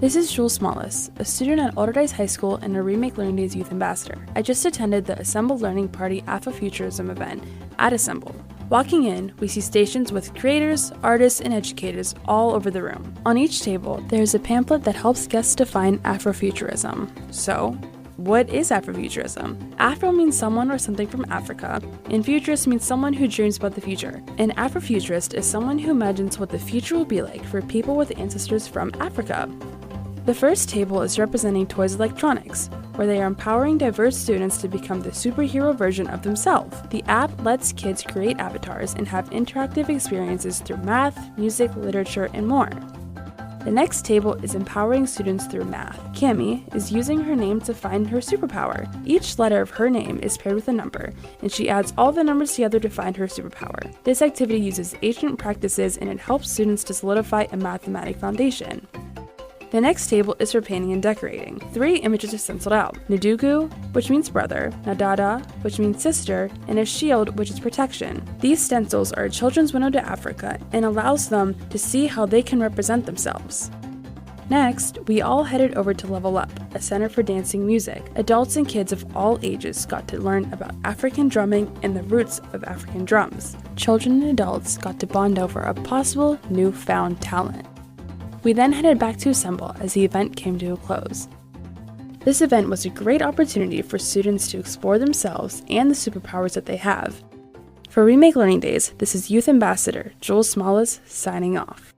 This is Jules Smalis, a student at Allderice High School and a Remake Learning Days Youth Ambassador. I just attended the Assemble Learning Party Afrofuturism event at Assemble. Walking in, we see stations with creators, artists, and educators all over the room. On each table, there is a pamphlet that helps guests define Afrofuturism. So, what is Afrofuturism? Afro means someone or something from Africa, and futurist means someone who dreams about the future. An Afrofuturist is someone who imagines what the future will be like for people with ancestors from Africa. The first table is representing Toys Electronics, where they are empowering diverse students to become the superhero version of themselves. The app lets kids create avatars and have interactive experiences through math, music, literature, and more. The next table is empowering students through math. Cami is using her name to find her superpower. Each letter of her name is paired with a number, and she adds all the numbers together to find her superpower. This activity uses ancient practices and it helps students to solidify a mathematic foundation. The next table is for painting and decorating. 3 images are stenciled out: Ndugu, which means brother, Nadada, which means sister, and a shield, which is protection. These stencils are a children's window to Africa and allows them to see how they can represent themselves. Next, we all headed over to Level Up, a center for dancing music. Adults and kids of all ages got to learn about African drumming and the roots of African drums. Children and adults got to bond over a possible newfound talent. We then headed back to Assemble as the event came to a close. This event was a great opportunity for students to explore themselves and the superpowers that they have. For Remake Learning Days, this is Youth Ambassador Jules Smalis signing off.